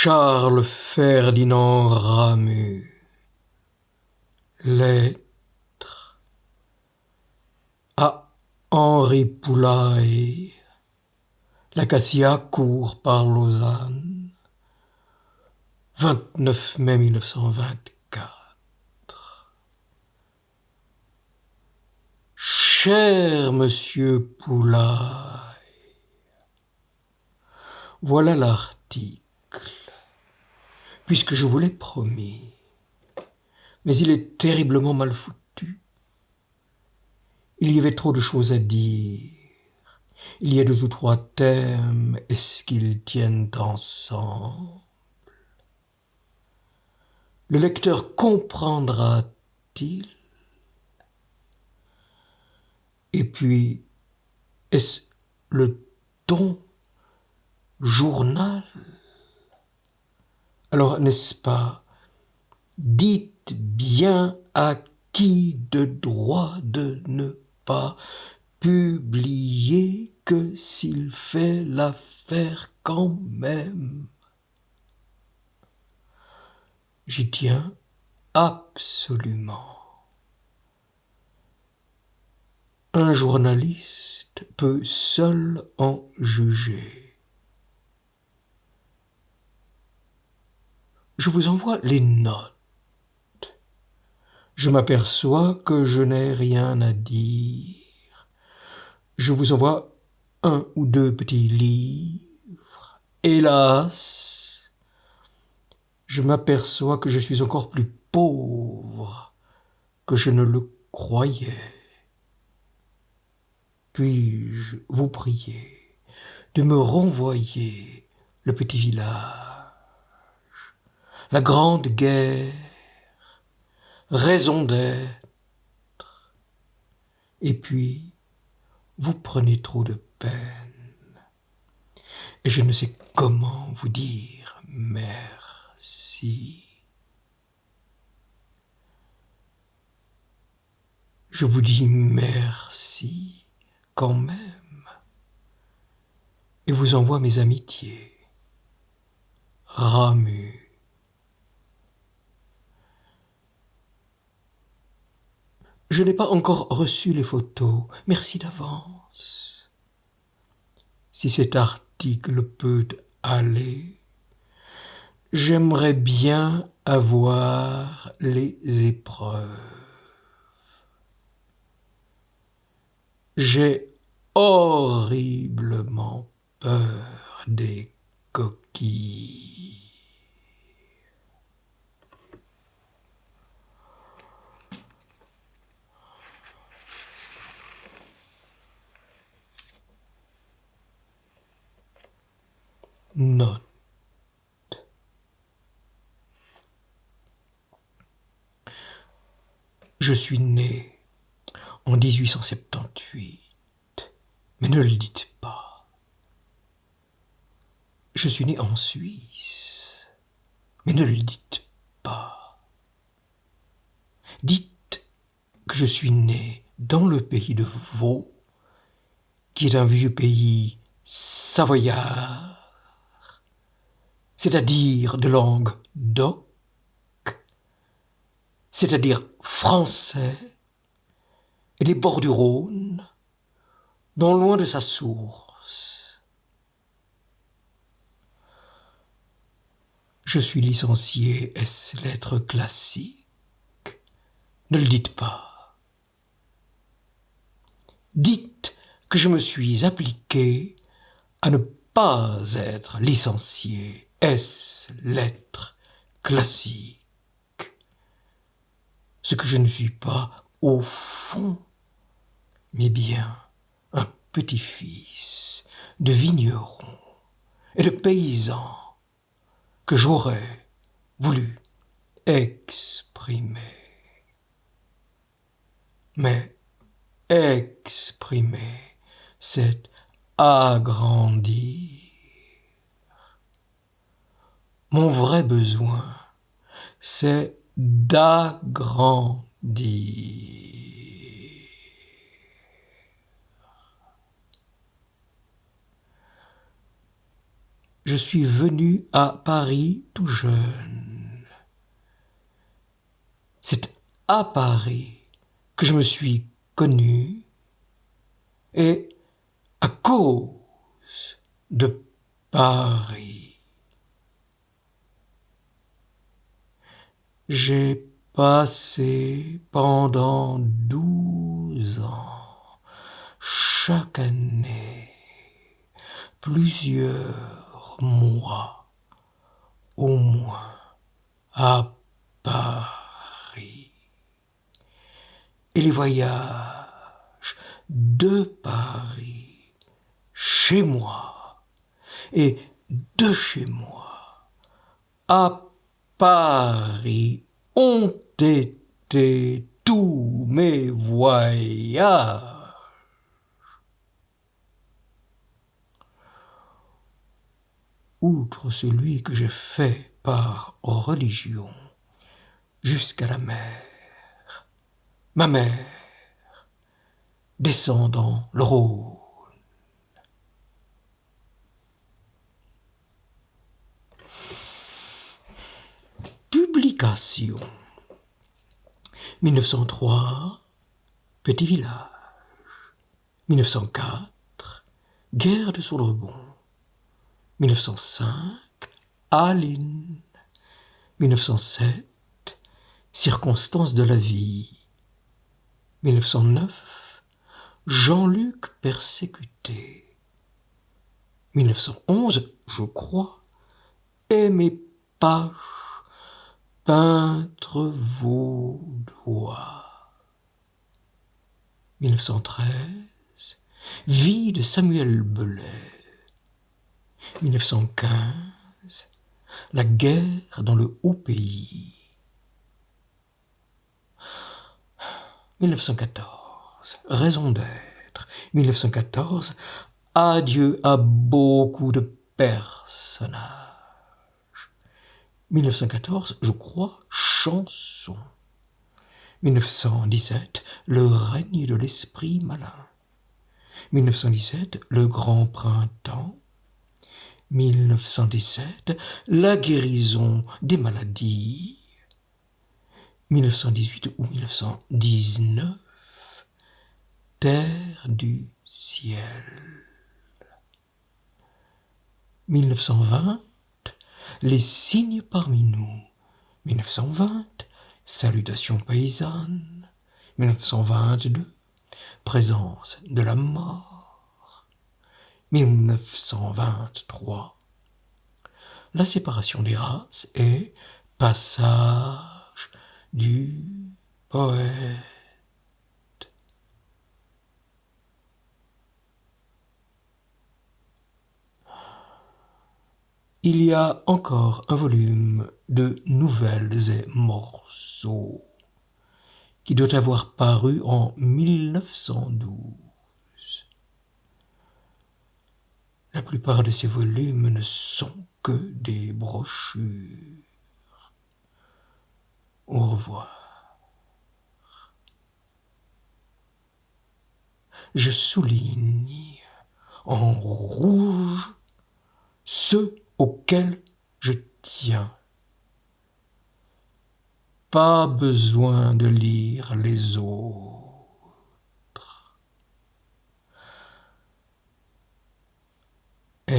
Charles Ferdinand Ramus. Lettre à Henri Poulaille. L'Acacia court par Lausanne. 29 mai 1924. Cher monsieur Poulaille, voilà l'article, puisque je vous l'ai promis, mais il est terriblement mal foutu. Il y avait trop de choses à dire. Il y a 2 ou 3 thèmes, est-ce qu'ils tiennent ensemble? Le lecteur comprendra-t-il? Et puis, est-ce le ton journal? Alors, n'est-ce pas, dites bien à qui de droit de ne pas publier que s'il fait l'affaire quand même. J'y tiens absolument. Un journaliste peut seul en juger. Je vous envoie les notes. Je m'aperçois que je n'ai rien à dire. Je vous envoie 1 ou 2 petits livres. Hélas, je m'aperçois que je suis encore plus pauvre que je ne le croyais. Puis-je vous prier de me renvoyer le petit village, la grande guerre, raison d'être, et puis vous prenez trop de peine, et je ne sais comment vous dire merci. Je vous dis merci quand même, et vous envoie mes amitiés. Ramus. Je n'ai pas encore reçu les photos, merci d'avance. Si cet article peut aller, j'aimerais bien avoir les épreuves. J'ai horriblement peur des coquilles. Note. Je suis né en 1878, mais ne le dites pas. Je suis né en Suisse, mais ne le dites pas. Dites que je suis né dans le pays de Vaud, qui est un vieux pays savoyard, c'est-à-dire de langue d'oc, c'est-à-dire français, et des bords du Rhône, non loin de sa source. Je suis licencié ès lettres classiques. Ne le dites pas. Dites que je me suis appliqué à ne pas être licencié ès lettres classiques. Ce que je ne suis pas au fond, mais bien un petit-fils de vigneron et de paysan que j'aurais voulu exprimer. Mais exprimer, c'est agrandir. Mon vrai besoin, c'est d'agrandir. je suis venu à Paris tout jeune. C'est à Paris que je me suis connu, et à cause de Paris, j'ai passé pendant 12 ans, chaque année, plusieurs mois au moins à Paris. Et les voyages de Paris chez moi et de chez moi à Paris ont été tous mes voyages. Outre celui que j'ai fait par religion jusqu'à la mer, ma mère descendant le Rhône. Publication 1903, Petit village. 1904, Guerre de Soulrebon. 1905, Aline. 1907, Circonstances de la vie. 1909, Jean-Luc persécuté. 1911, je crois, Aimé Pache, peintre vaudois. 1913, Vie de Samuel Belay. 1915, La guerre dans le Haut-Pays. 1914, Raison d'être. 1914, Adieu à beaucoup de personnages. 1914, je crois, Chanson. 1917, Le règne de l'esprit malin. 1917, Le grand printemps. 1917, La guérison des maladies. 1918 ou 1919, Terre du ciel. 1920, Les signes parmi nous. 1920, Salutations paysannes. 1922, Présence de la mort. 1923, La séparation des races et Passage du poète. Il y a encore un volume de Nouvelles et morceaux qui doit avoir paru en 1912. La plupart de ces volumes ne sont que des brochures. Au revoir. Je souligne en rouge ceux auxquels je tiens. Pas besoin de lire les autres. R.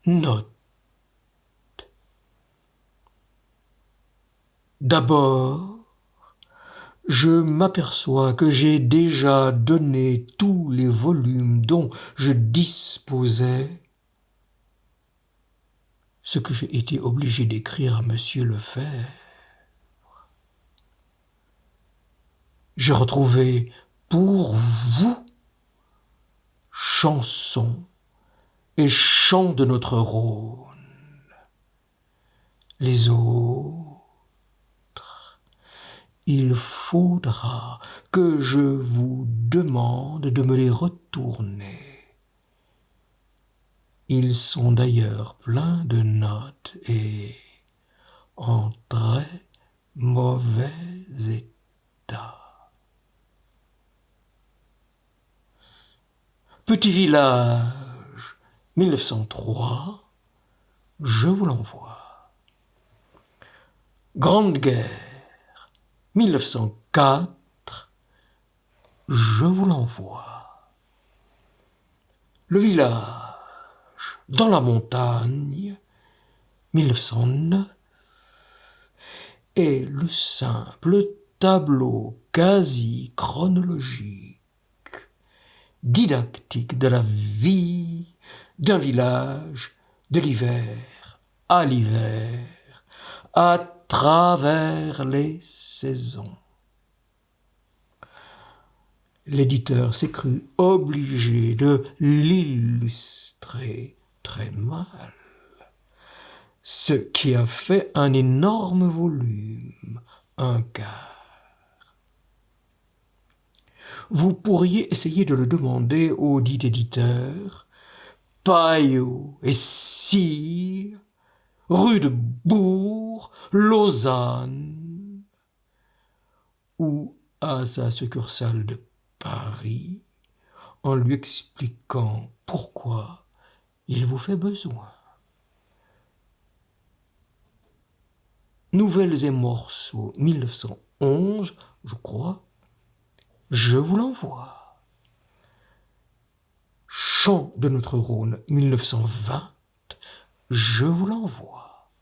Note. D'abord, je m'aperçois que j'ai déjà donné tous les volumes dont je disposais, ce que j'ai été obligé d'écrire à Monsieur Lefebvre. J'ai retrouvé pour vous chansons et chants de notre Rhône. Les autres, il faudra que je vous demande de me les retourner. Ils sont d'ailleurs pleins de notes et en très mauvais état. Petit village, 1903, je vous l'envoie. Grande guerre, 1904, je vous l'envoie. Le village, dans la montagne, 1909, est le simple tableau quasi chronologique, didactique de la vie d'un village de l'hiver à l'hiver, à travers les saisons. L'éditeur s'est cru obligé de l'illustrer très mal, ce qui a fait un énorme volume, un quart. Vous pourriez essayer de le demander au dit éditeur, Payot et Cyr, rue de Bourg, Lausanne, ou à sa succursale de Paris, en lui expliquant pourquoi il vous fait besoin. Nouvelles et morceaux, 1911, je crois, je vous l'envoie. Chant de notre Rhône, 1920, je vous l'envoie.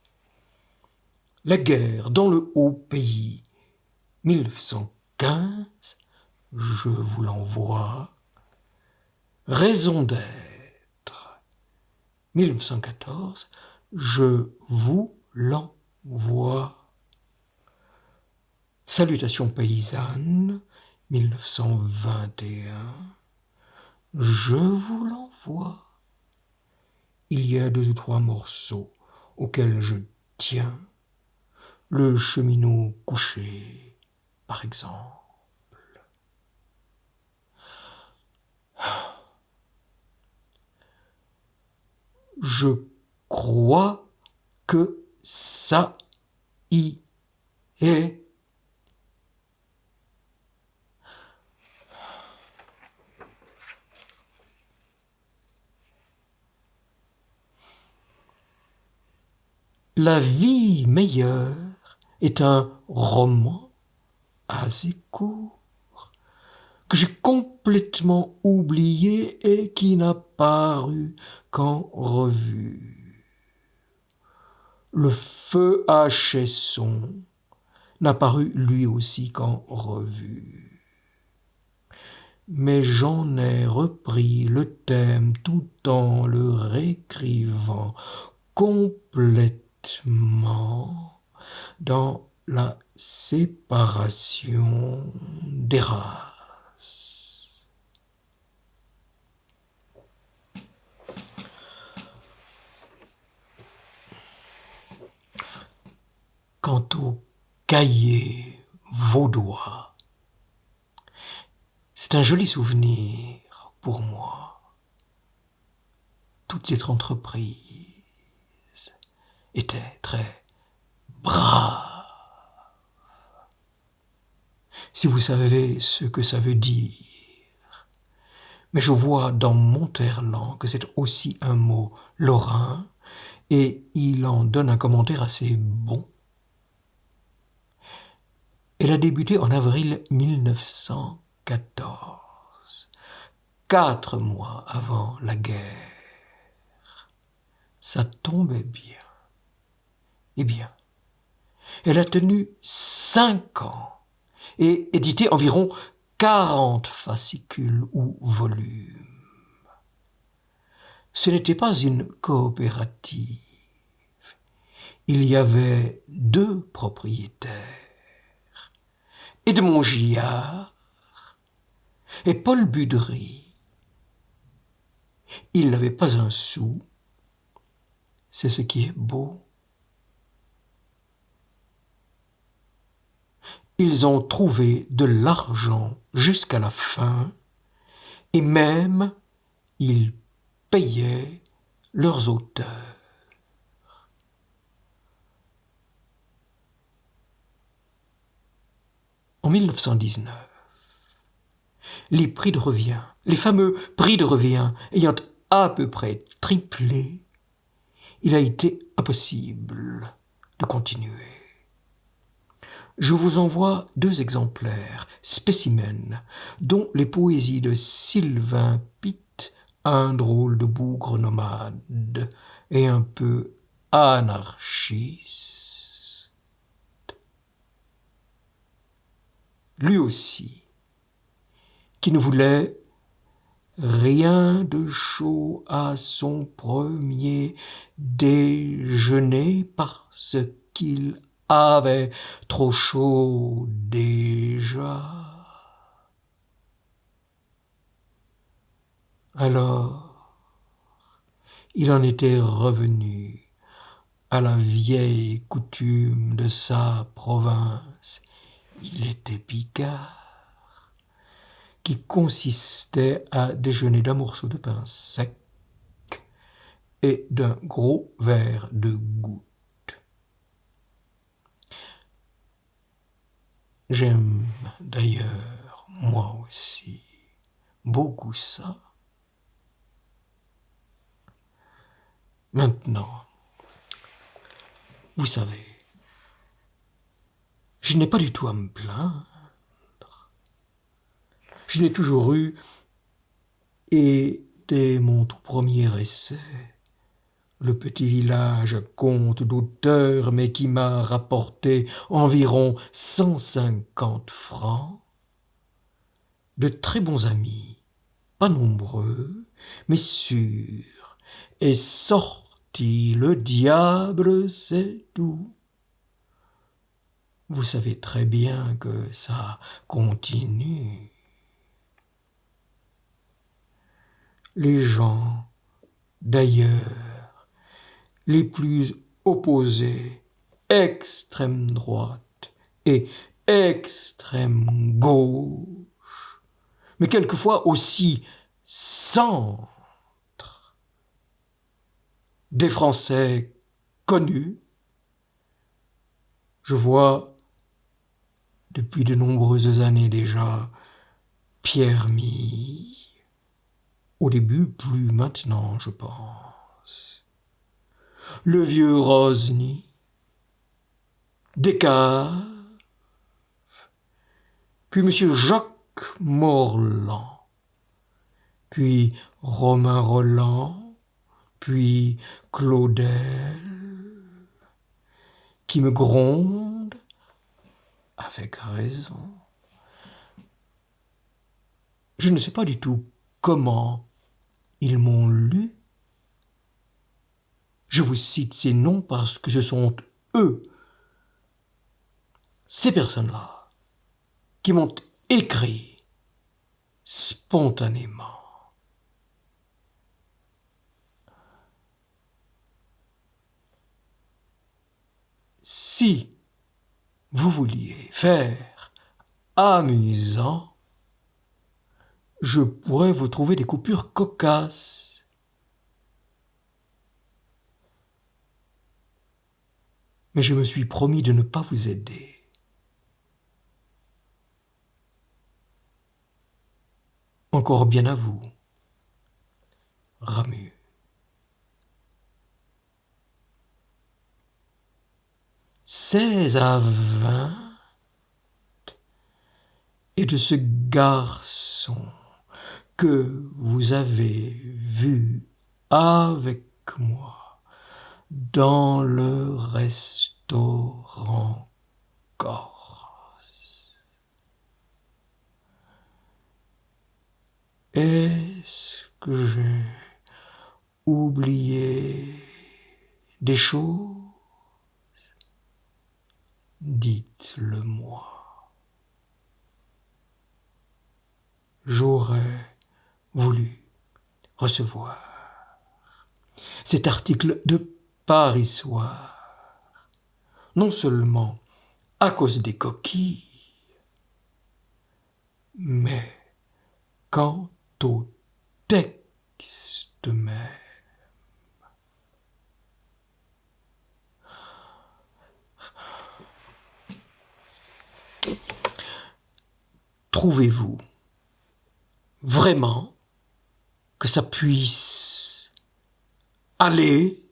La guerre dans le haut pays, 1915, je vous l'envoie. Raison d'être, 1914, je vous l'envoie. Salutations paysannes, 1921, je vous l'envoie. Il y a 2 ou 3 morceaux auxquels je tiens. Le cheminot couché, par exemple. Je crois que ça y est. La vie meilleure est un roman assez court que j'ai complètement oublié et qui n'a paru qu'en revue. Le feu à Chesson n'a paru lui aussi qu'en revue. Mais j'en ai repris le thème tout en le réécrivant complètement dans la séparation des races. Quant au cahier vaudois, c'est un joli souvenir pour moi. Toute cette entreprise était très brave. Si vous savez ce que ça veut dire. Mais je vois dans Monterland que c'est aussi un mot lorrain, et il en donne un commentaire assez bon. Elle a débuté en avril 1914, 4 mois avant la guerre. Ça tombait bien. Eh bien, elle a tenu 5 ans et édité environ 40 fascicules ou volumes. Ce n'était pas une coopérative. Il y avait 2 propriétaires, Edmond Gillard et Paul Budry. Ils n'avaient pas un sou. C'est ce qui est beau. Ils ont trouvé de l'argent jusqu'à la fin, et même ils payaient leurs auteurs. En 1919, les prix de revient, les fameux prix de revient ayant à peu près triplé, il a été impossible de continuer. Je vous envoie 2 exemplaires, spécimens, dont les poésies de Sylvain Pitt, un drôle de bougre nomade et un peu anarchiste. Lui aussi, qui ne voulait rien de chaud à son premier déjeuner parce qu'il avait trop chaud déjà. Alors, il en était revenu à la vieille coutume de sa province. Il était picard, qui consistait à déjeuner d'un morceau de pain sec et d'un gros verre de goutte. J'aime d'ailleurs, moi aussi, beaucoup ça. Maintenant, vous savez, je n'ai pas du tout à me plaindre. Je n'ai toujours eu, et dès mon tout premier essai, le petit village à compte d'auteur, mais qui m'a rapporté environ 150 francs, de très bons amis, pas nombreux, mais sûrs, et sorti le diable sait d'où. Vous savez très bien que ça continue. Les gens, d'ailleurs, les plus opposés, extrême droite et extrême gauche, mais quelquefois aussi centre, des Français connus, je vois depuis de nombreuses années déjà Pierre Mille, au début plus maintenant je pense, le vieux Rosny, Descartes, puis monsieur Jacques Morland, puis Romain Rolland, puis Claudel, qui me gronde, avec raison. Je ne sais pas du tout comment ils m'ont lu. Je vous cite ces noms parce que ce sont eux, ces personnes-là, qui m'ont écrit spontanément. Si vous vouliez faire amusant, je pourrais vous trouver des coupures cocasses. Mais je me suis promis de ne pas vous aider. Encore bien à vous, Ramu. 16 à 20, et de ce garçon que vous avez vu avec moi dans le restaurant corse. Est-ce que j'ai oublié des choses? Dites-le-moi. J'aurais voulu recevoir cet article de Paris Soir, non seulement à cause des coquilles, mais quant au texte même. Trouvez-vous vraiment que ça puisse aller